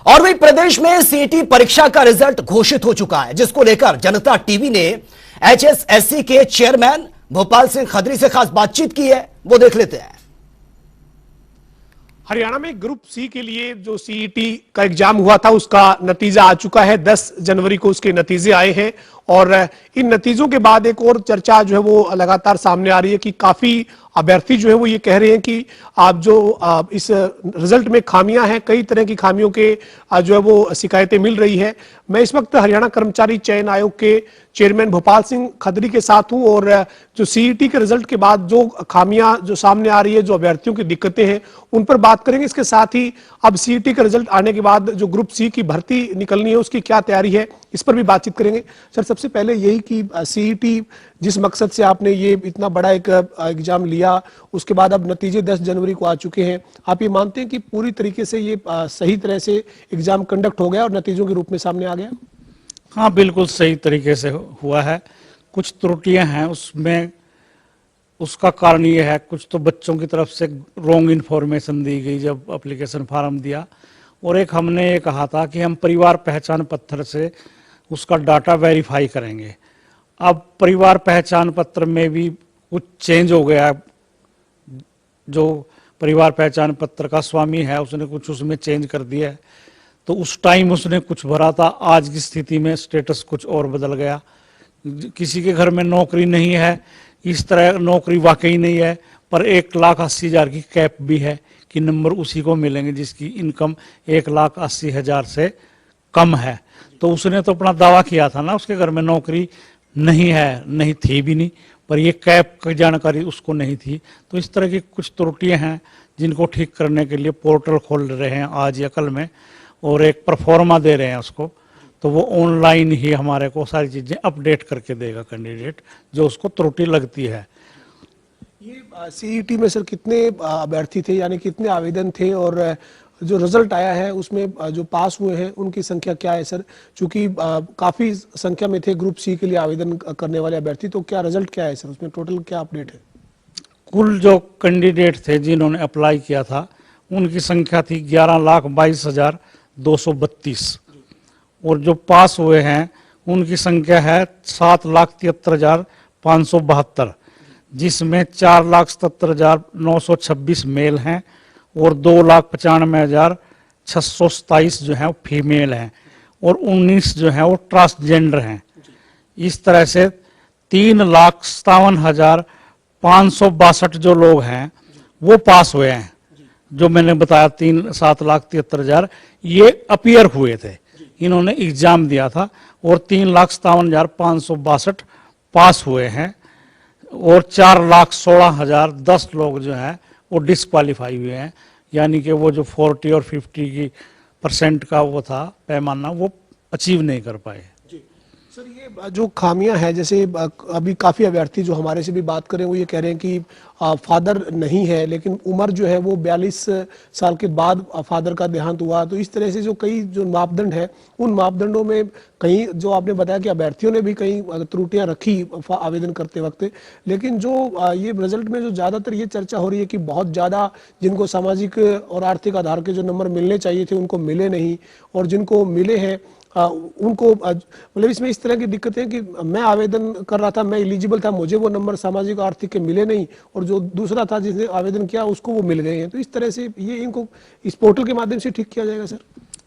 और वही प्रदेश में सीईटी परीक्षा का रिजल्ट घोषित हो चुका है, जिसको लेकर जनता टीवी ने एचएसएससी के चेयरमैन भोपाल सिंह खत्री से खास बातचीत की है। वो देख लेते हैं। हरियाणा में ग्रुप सी के लिए जो सीईटी का एग्जाम हुआ था उसका नतीजा आ चुका है। 10 जनवरी को उसके नतीजे आए हैं और इन नतीजों के बाद एक और चर्चा जो है वो लगातार सामने आ रही है कि काफी अभ्यर्थी जो है वो ये कह रहे हैं कि आप जो इस रिजल्ट में खामियां हैं, कई तरह की खामियों के जो है वो शिकायतें मिल रही है। मैं इस वक्त हरियाणा कर्मचारी चयन आयोग के चेयरमैन भोपाल सिंह खत्री के साथ हूं और जो सीईटी के रिजल्ट के बाद जो खामियां जो सामने आ रही है, जो अभ्यर्थियों की दिक्कतें हैं, उन पर बात करेंगे। इसके साथ ही अब सीईटी का रिजल्ट आने के बाद जो ग्रुप सी की भर्ती निकलनी है उसकी क्या तैयारी है, इस पर भी बातचीत करेंगे। सर, सबसे पहले यही कि सीईटी जिस मकसद से आपने ये इतना बड़ा एक एग्जाम लिया, उसके बाद अब नतीजे 10 जनवरी को आ चुके हैं, आप ये मानते हैं कि पूरी तरीके से ये सही तरह से एग्जाम कंडक्ट हो गया और नतीजों के रूप में सामने आ गया? हाँ, बिल्कुल सही तरीके से हुआ है। कुछ त्रुटियां हैं उसमें, उसका कारण ये है कुछ तो बच्चों की तरफ से रॉन्ग इन्फॉर्मेशन दी गई जब एप्लीकेशन फॉर्म दिया, और एक हमने ये कहा था कि हम परिवार पहचान पत्र से उसका डाटा वेरीफाई करेंगे। अब परिवार पहचान पत्र में भी कुछ चेंज हो गया। जो परिवार पहचान पत्र का स्वामी है उसने कुछ उसमें चेंज कर दिया है, तो उस टाइम उसने कुछ भरा था, आज की स्थिति में स्टेटस कुछ और बदल गया। किसी के घर में नौकरी नहीं है, इस तरह नौकरी वाकई नहीं है, पर 1,80,000 की कैप भी है कि नंबर उसी को मिलेंगे जिसकी इनकम 1,80,000 से कम है। तो उसने तो अपना दावा किया था ना, उसके घर में नौकरी नहीं है, नहीं थी भी नहीं, पर ये कैप की जानकारी उसको नहीं थी। तो इस तरह की कुछ त्रुटियां हैं जिनको ठीक करने के लिए पोर्टल खोल रहे हैं आज या कल में, और एक परफॉर्मा दे रहे हैं उसको, तो वो ऑनलाइन ही हमारे को सारी चीजें अपडेट करके देगा कैंडिडेट जो उसको त्रुटि लगती है। ये सीईटी में सर कितने अभ्यर्थी थे, यानी कितने आवेदन थे, और जो रिजल्ट आया है उसमें जो पास हुए हैं उनकी संख्या क्या है सर? चूंकि काफी संख्या में थे ग्रुप सी के लिए आवेदन करने वाले अभ्यर्थी, तो क्या रिजल्ट क्या है सर, उसमें टोटल क्या अपडेट है? कुल जो कैंडिडेट थे जिन्होंने अप्लाई किया था उनकी संख्या थी 11,22,232, और जो पास हुए हैं उनकी संख्या है 7,73,572, जिसमें 4,77,926 मेल हैं और 2,95,627 जो है फीमेल हैं, और 19 जो है वो ट्रांसजेंडर हैं। इस तरह से 3,57,562 जो लोग हैं वो पास हुए हैं। जो मैंने बताया 7,73,000 ये अपीयर हुए थे, इन्होंने एग्जाम दिया था, और 3,57,562 पास हुए हैं, और 4,16,010 लोग जो है वो डिस्क्वालीफाई हुए हैं, यानी कि वो जो 40 और 50 की % का वो था पैमाना, वो अचीव नहीं कर पाए। सर, ये जो खामियां हैं, जैसे अभी काफी अभ्यर्थी जो हमारे से भी बात करें वो ये कह रहे हैं कि फादर नहीं है, लेकिन उम्र जो है वो 42 साल के बाद फादर का देहांत हुआ। तो इस तरह से जो कई जो मापदंड है, उन मापदंडों में कहीं जो आपने बताया कि अभ्यर्थियों ने भी कई त्रुटियां रखी आवेदन करते वक्त, लेकिन जो ये रिजल्ट में जो ज्यादातर ये चर्चा हो रही है कि बहुत ज्यादा जिनको सामाजिक और आर्थिक आधार के जो नंबर मिलने चाहिए थे उनको मिले नहीं, और जिनको मिले हैं उनको मतलब इसमें इस तरह की दिक्कतें कि मैं आवेदन कर रहा था, मैं एलिजिबल था, मुझे वो नंबर सामाजिक आर्थिक के मिले नहीं, और जो दूसरा था जिसने आवेदन किया उसको वो मिल गए हैं। तो इस तरह से ये इनको इस पोर्टल के माध्यम से ठीक किया जाएगा सर?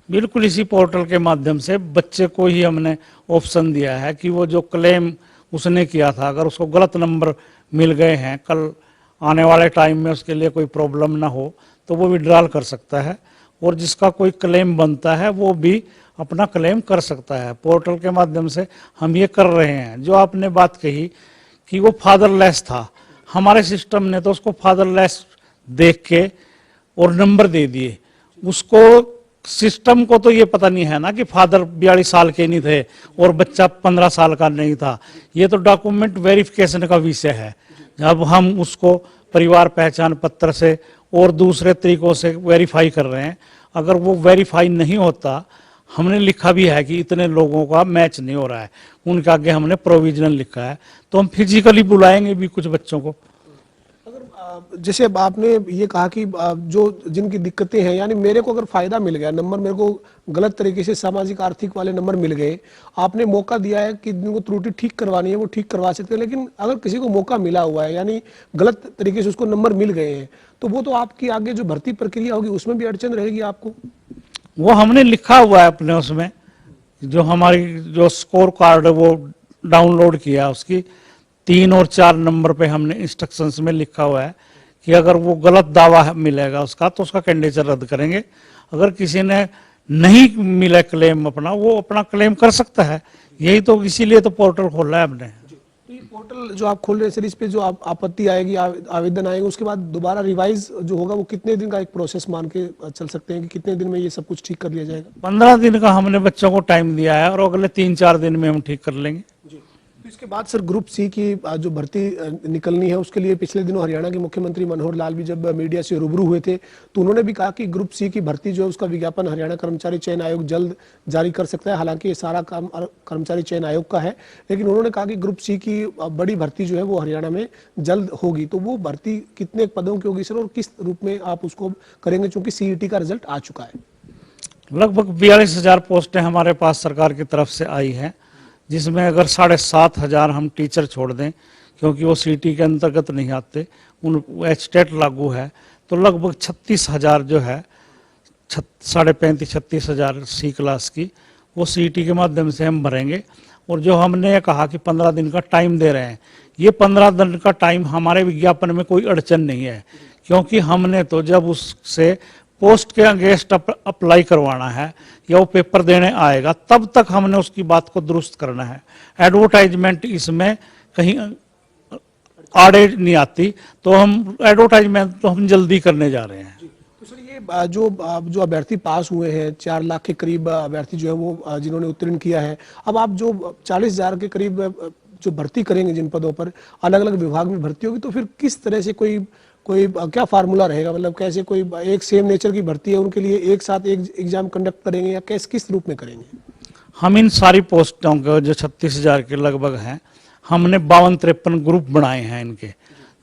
बिल्कुल, इसी पोर्टल के माध्यम से बच्चे को ही हमने ऑप्शन दिया है कि वो जो क्लेम उसने किया था, अगर उसको गलत नंबर मिल गए हैं, कल आने वाले टाइम में उसके लिए कोई प्रॉब्लम ना हो तो वो विड्रॉल कर सकता है, और जिसका कोई क्लेम बनता है वो भी अपना क्लेम कर सकता है। पोर्टल के माध्यम से हम ये कर रहे हैं। जो आपने बात कही कि वो फादरलेस था, हमारे सिस्टम ने तो उसको फादरलेस देख के और नंबर दे दिए। उसको सिस्टम को तो ये पता नहीं है ना कि फादर 42 साल के नहीं थे और बच्चा 15 साल का नहीं था। ये तो डॉक्यूमेंट वेरिफिकेशन का विषय है। जब हम उसको परिवार पहचान पत्र से और दूसरे तरीकों से वेरीफाई कर रहे हैं, अगर वो वेरीफाई नहीं होता, हमने लिखा भी है कि इतने लोगों का मैच नहीं हो रहा है, उनके आगे हमने प्रोविजनल लिखा है, तो हम फिजिकली बुलाएंगे भी कुछ बच्चों को। अगर जैसे अब आपने ये कहा कि जो जिनकी दिक्कतें हैं, यानी मेरे को अगर फायदा मिल गया, नंबर मेरे को गलत तरीके से सामाजिक आर्थिक वाले नंबर मिल गए, आपने मौका दिया है कि जिनको त्रुटि ठीक करवानी है वो ठीक करवा सकते हैं, लेकिन अगर किसी को मौका मिला हुआ है यानी गलत तरीके से उसको नंबर मिल गए हैं, तो वो तो आपकी आगे जो भर्ती प्रक्रिया होगी उसमें भी अड़चन रहेगी आपको। वो हमने लिखा हुआ है अपने उसमें, जो हमारी जो स्कोर कार्ड है वो डाउनलोड किया, उसकी 3 और 4 नंबर पे हमने इंस्ट्रक्शंस में लिखा हुआ है कि अगर वो गलत दावा मिलेगा उसका तो उसका कैंडिडेचर रद्द करेंगे। अगर किसी ने नहीं मिला क्लेम अपना, वो अपना क्लेम कर सकता है। यही तो, इसीलिए तो पोर्टल खोला है हमने। तो ये पोर्टल जो आप खोल रहे हैं सर, इस पे जो आपत्ति आएगी, आवेदन आएगा, उसके बाद दोबारा रिवाइज जो होगा वो कितने दिन का एक प्रोसेस मान के चल सकते हैं कि कितने दिन में ये सब कुछ ठीक कर लिया जाएगा? 15 दिन का हमने बच्चों को टाइम दिया है और अगले 3-4 दिन में हम ठीक कर लेंगे। तो इसके बाद सर ग्रुप सी की जो भर्ती निकलनी है उसके लिए पिछले दिनों हरियाणा के मुख्यमंत्री मनोहर लाल भी जब मीडिया से रूबरू हुए थे तो उन्होंने भी कहा कि ग्रुप सी की भर्ती जो है उसका विज्ञापन हरियाणा कर्मचारी चयन आयोग जल्द जारी कर सकता है। हालांकि ये सारा काम कर्मचारी चयन आयोग का है, लेकिन उन्होंने कहा कि ग्रुप सी की बड़ी भर्ती जो है वो हरियाणा में जल्द होगी। तो वो भर्ती कितने पदों की होगी सर और किस रूप में आप उसको करेंगे, चूंकि सीईटी का रिजल्ट आ चुका है? लगभग 42,000 पोस्टें हमारे पास सरकार की तरफ से आई हैं, जिसमें अगर 7,500 हम टीचर छोड़ दें क्योंकि वो सीटी के अंतर्गत नहीं आते, उन एचटेट लागू है, तो लगभग 36,000 जो है 35,000-36,000 सी क्लास की वो सीटी के माध्यम से हम भरेंगे। और जो हमने कहा कि 15 दिन का टाइम दे रहे हैं, ये 15 दिन का टाइम हमारे विज्ञापन में कोई अड़चन नहीं है, क्योंकि हमने तो जब उससे पोस्ट के अगेंस्ट अप्लाई करवाना है या वो पेपर देने आएगा तब तक हमने उसकी बात को दुरुस्त करना है। एडवर्टाइजमेंट इसमें कहीं आड़े नहीं आती, तो हम एडवर्टाइजमेंट तो हम जल्दी करने जा रहे हैं। तो सर ये जो अभ्यर्थी पास हुए हैं 4 लाख के करीब अभ्यर्थी जो है वो जिन्होंने उत्तीर्ण किया है, अब आप जो 40,000 के करीब जो भर्ती करेंगे जिन पदों पर अलग अलग विभाग में भर्ती होगी, तो फिर किस तरह से कोई क्या फार्मूला रहेगा? मतलब कैसे कोई एक सेम नेचर की भर्ती है उनके लिए एक साथ एक एग्जाम कंडक्ट करेंगे या किस रूप में करेंगे? हम इन सारी पोस्टों को जो 36,000 के लगभग हैं, हमने 52-53 ग्रुप बनाए हैं। इनके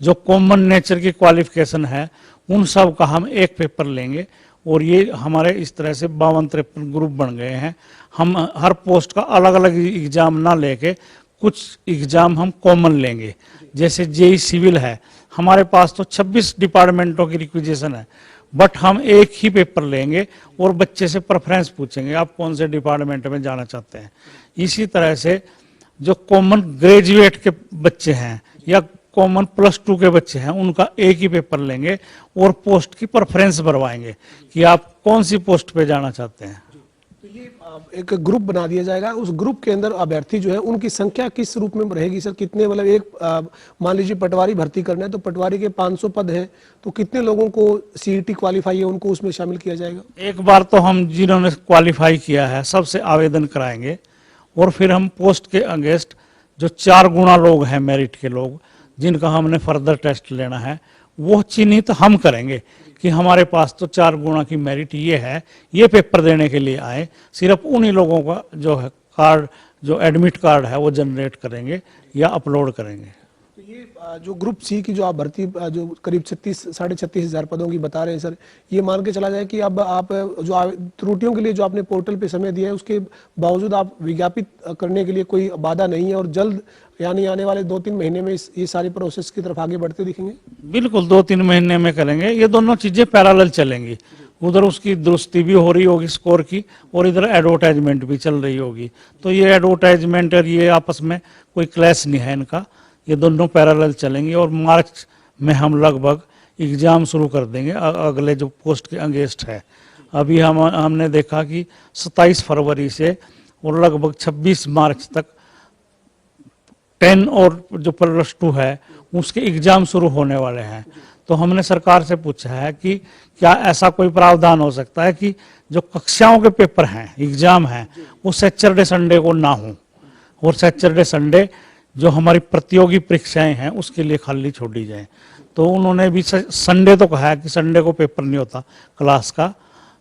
जो कॉमन नेचर की क्वालिफिकेशन है उन सब का हम एक पेपर लेंगे और ये हमारे इस तरह से 52-53 ग्रुप बन गए हैं। हम हर पोस्ट का अलग अलग एग्जाम ना लेके कुछ एग्जाम हम कॉमन लेंगे। जैसे जेई सिविल है, हमारे पास तो 26 डिपार्टमेंटों की रिक्विजिशन है, बट हम एक ही पेपर लेंगे और बच्चे से प्रेफरेंस पूछेंगे आप कौन से डिपार्टमेंट में जाना चाहते हैं। इसी तरह से जो कॉमन ग्रेजुएट के बच्चे हैं या कॉमन +2 के बच्चे हैं उनका एक ही पेपर लेंगे और पोस्ट की प्रेफरेंस भरवाएंगे कि आप कौन सी पोस्ट पे जाना चाहते हैं। तो ये एक ग्रुप बना दिया जाएगा, उस ग्रुप के अंदर अभ्यर्थी जो है उनकी संख्या किस रूप में रहेगी सर? कितने, मतलब एक मान लीजिए पटवारी भर्ती करना है तो पटवारी के 500 पद हैं, तो कितने लोगों को सीईटी क्वालिफाई है उनको उसमें शामिल किया जाएगा? एक बार तो हम जिन्होंने क्वालिफाई किया है सबसे आवेदन कराएंगे और फिर हम पोस्ट के अगेंस्ट जो 4 गुना लोग हैं मेरिट के लोग जिनका हमने फर्दर टेस्ट लेना है वो चिन्हित हम करेंगे कि हमारे पास तो 4 गुना की मेरिट ये है, ये पेपर देने के लिए आए। सिर्फ उन्हीं लोगों का जो है कार्ड, जो एडमिट कार्ड है वो जनरेट करेंगे या अपलोड करेंगे। तो ये जो ग्रुप सी की जो आप भर्ती जो करीब 36,000 पदों की बता रहे हैं सर, ये मान के चला जाए कि अब आप जो त्रुटियों के लिए जो आपने पोर्टल पे समय दिया है उसके बावजूद आप विज्ञापित करने के लिए कोई बाधा नहीं है और जल्द यानी आने वाले 2-3 महीने में ये सारी प्रोसेस की तरफ आगे बढ़ते दिखेंगे? बिल्कुल 2-3 महीने में करेंगे। ये दोनों चीजें पैरेलल चलेंगी, उधर उसकी दुरुस्ती भी हो रही होगी स्कोर की और इधर एडवर्टाइजमेंट भी चल रही होगी। तो ये एडवर्टाइजमेंट और ये आपस में कोई क्लैश नहीं है इनका, ये दोनों पैरेलल चलेंगे और मार्च में हम लगभग एग्जाम शुरू कर देंगे अगले जो पोस्ट के अगेंस्ट है। अभी हमने देखा कि 27 फरवरी से और लगभग 26 मार्च तक 10 और जो +2 है उसके एग्जाम शुरू होने वाले हैं। तो हमने सरकार से पूछा है कि क्या ऐसा कोई प्रावधान हो सकता है कि जो कक्षाओं के पेपर हैं, एग्जाम हैं, वो सैटरडे संडे को ना हो और सैटरडे संडे जो हमारी प्रतियोगी परीक्षाएं हैं उसके लिए खाली छोड़ी जाए। तो उन्होंने भी संडे तो कहा है कि संडे को पेपर नहीं होता क्लास का,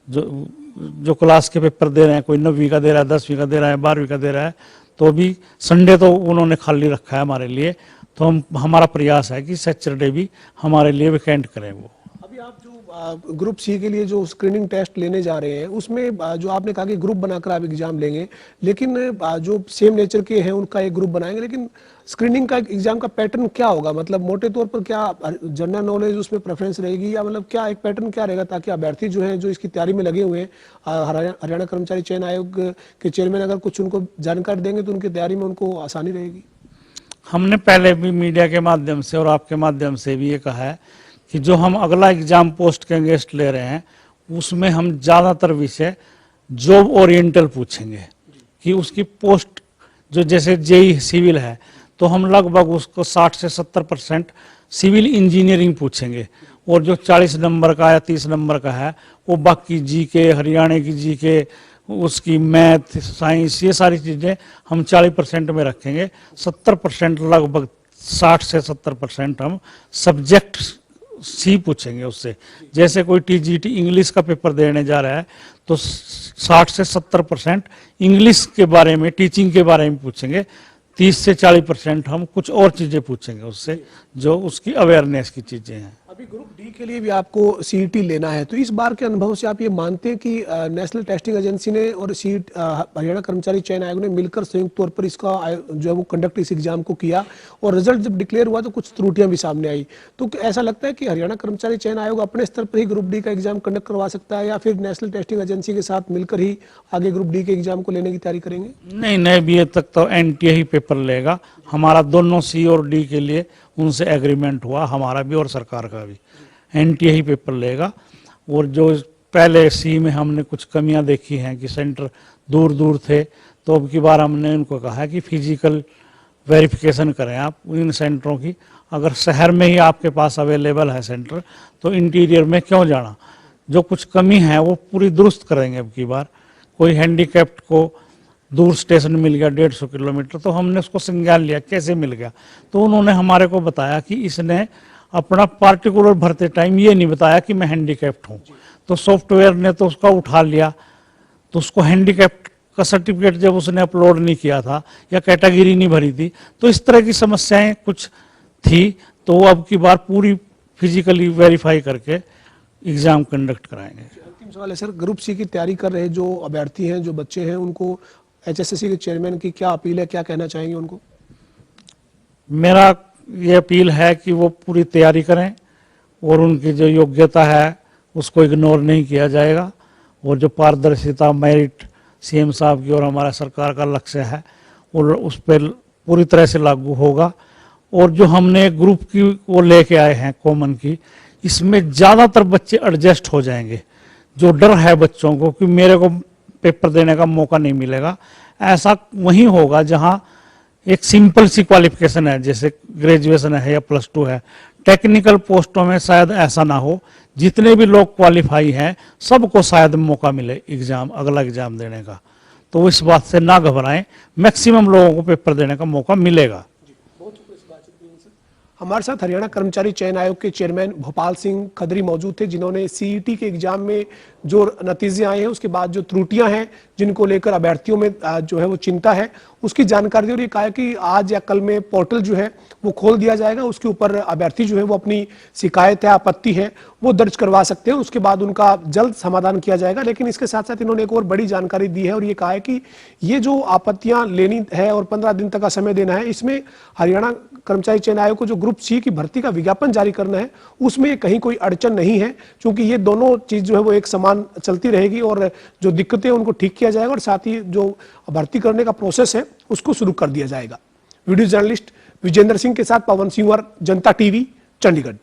जो क्लास के पेपर दे रहे हैं, कोई 9वीं का दे रहा है, 10वीं का दे रहा है, 12वीं का दे रहा है, तो भी संडे तो उन्होंने खाली रखा है हमारे लिए। तो हमारा प्रयास है कि सैटरडे भी हमारे लिए वैकेंट करें वो। अभी आप जो ग्रुप सी के लिए जो स्क्रीनिंग टेस्ट लेने जा रहे हैं उसमें जो आपने कहा कि ग्रुप बनाकर आप एग्जाम लेंगे, लेकिन जो सेम नेचर के हैं उनका एक ग्रुप बनाएंगे, लेकिन स्क्रीनिंग का एग्जाम का पैटर्न क्या होगा? मतलब मोटे तौर पर क्या जनरल नॉलेज उसमें प्रेफरेंस रहेगी, या मतलब क्या एक पैटर्न क्या रहेगा ताकि अभ्यर्थी जो है जो इसकी तैयारी में लगे हुए हैं, हरियाणा कर्मचारी चयन आयोग के चेयरमैन अगर कुछ उनको जानकारी देंगे तो उनकी तैयारी में उनको आसानी रहेगी? हमने पहले भी मीडिया के माध्यम से और आपके माध्यम से भी ये कहा है कि जो हम अगला एग्जाम पोस्ट के अगेंस्ट ले रहे हैं उसमें हम ज़्यादातर विषय जॉब ओरिएंटल पूछेंगे कि उसकी पोस्ट जो जैसे जेई सिविल है तो हम लगभग उसको 60 से 70% सिविल इंजीनियरिंग पूछेंगे, और जो 40 नंबर का या 30 नंबर का है वो बाकी जीके, हरियाणा की जीके, उसकी मैथ, साइंस, ये सारी चीज़ें हम 40% में रखेंगे। 70% लगभग 60 से 70% हम सब्जेक्ट सी पूछेंगे उससे। जैसे कोई टीजीटी इंग्लिश का पेपर देने जा रहा है तो 60 से 70% इंग्लिश के बारे में, टीचिंग के बारे में पूछेंगे। 30 से 40% हम कुछ और चीज़ें पूछेंगे उससे जो उसकी अवेयरनेस की चीज़ें हैं। अभी ग्रुप डी के लिए भी आपको सीईटी लेना है, तो इस बार के अनुभव से आप ये मानते हैं कि नेशनल टेस्टिंग एजेंसी ने और हरियाणा कर्मचारी चयन आयोग ने मिलकर संयुक्त तौर पर इसका जो है वो कंडक्ट इस एग्जाम को किया, और रिजल्ट जब डिक्लेयर हुआ तो कुछ त्रुटियां भी सामने आई, तो ऐसा लगता है कि हरियाणा कर्मचारी चयन आयोग अपने स्तर पर ही ग्रुप डी का एग्जाम कंडक्ट करवा सकता है, या फिर नेशनल टेस्टिंग एजेंसी के साथ मिलकर ही आगे ग्रुप डी के एग्जाम को लेने की तैयारी करेंगे? नहीं, बीए तक तो एनटीए ही पेपर लेगा। हमारा दोनों सी और डी के लिए उनसे एग्रीमेंट हुआ, हमारा भी और सरकार का भी। एनटीए ही पेपर लेगा, और जो पहले सी में हमने कुछ कमियां देखी हैं कि सेंटर दूर दूर थे, तो अब की बार हमने उनको कहा है कि फिजिकल वेरिफिकेशन करें आप इन सेंटरों की। अगर शहर में ही आपके पास अवेलेबल है सेंटर तो इंटीरियर में क्यों जाना। जो कुछ कमी है वो पूरी दुरुस्त करेंगे अब की बार। कोई हैंडीकैप्ड को दूर स्टेशन मिल गया 150 किलोमीटर, तो हमने उसको संज्ञान लिया कैसे मिल गया, तो उन्होंने हमारे को बताया कि इसने अपना पार्टिकुलर भरते टाइम ये नहीं बताया कि मैं हैंडीकैप्ड हूँ, तो सॉफ्टवेयर ने तो उसका उठा लिया, तो उसको हैंडीकैप्ड का सर्टिफिकेट जब उसने अपलोड नहीं किया था या कैटेगरी नहीं भरी थी, तो इस तरह की समस्याएं कुछ थी। तो अब की बार पूरी फिजिकली वेरीफाई करके एग्जाम कंडक्ट कराएंगे। अंतिम सवाल है सर, ग्रुप सी की तैयारी कर रहे जो अभ्यर्थी हैं, जो बच्चे हैं, उनको एचएसएससी के चेयरमैन की क्या अपील है, क्या कहना चाहेंगे उनको? मेरा ये अपील है कि वो पूरी तैयारी करें और उनकी जो योग्यता है उसको इग्नोर नहीं किया जाएगा, और जो पारदर्शिता, मेरिट सीएम साहब की और हमारा सरकार का लक्ष्य है और उस पर पूरी तरह से लागू होगा। और जो हमने ग्रुप की वो लेके आए हैं कॉमन की, इसमें ज़्यादातर बच्चे एडजस्ट हो जाएंगे। जो डर है बच्चों को कि मेरे को पेपर देने का मौका नहीं मिलेगा, ऐसा वहीं होगा जहां एक सिंपल सी क्वालिफिकेशन है, जैसे ग्रेजुएशन है या +2 है। टेक्निकल पोस्टों में शायद ऐसा ना हो, जितने भी लोग क्वालिफाई हैं सबको शायद मौका मिले अगला एग्जाम देने का। तो इस बात से ना घबराएं, मैक्सिमम लोगों को पेपर देने का मौका मिलेगा। हमारे साथ हरियाणा कर्मचारी चयन आयोग के चेयरमैन भोपाल सिंह खदरी मौजूद थे, जिन्होंने सीईटी के एग्जाम में जो नतीजे आए हैं उसके बाद जो त्रुटियां हैं जिनको लेकर अभ्यर्थियों में जो है वो चिंता है, उसकी जानकारी दी, और ये कहा कि आज या कल में पोर्टल जो है वो खोल दिया जाएगा। उसके ऊपर अभ्यर्थी जो है वो अपनी शिकायत है, आपत्ति है, वो दर्ज करवा सकते हैं। उसके बाद उनका जल्द समाधान किया जाएगा। लेकिन इसके साथ साथ इन्होंने एक और बड़ी जानकारी दी है, और ये कहा है कि ये जो आपत्तियां लेनी है और 15 दिन तक का समय देना है, इसमें हरियाणा कर्मचारी चयन आयोग को जो ग्रुप सी की भर्ती का विज्ञापन जारी करना है उसमें कहीं कोई अड़चन नहीं है, क्योंकि ये दोनों चीज जो है वो एक समान चलती रहेगी, और जो दिक्कतें उनको ठीक किया जाएगा, और साथ ही जो भर्ती करने का प्रोसेस है उसको शुरू कर दिया जाएगा। वीडियो जर्नलिस्ट विजेंद्र सिंह के साथ पवन सिंह, जनता टीवी, चंडीगढ़।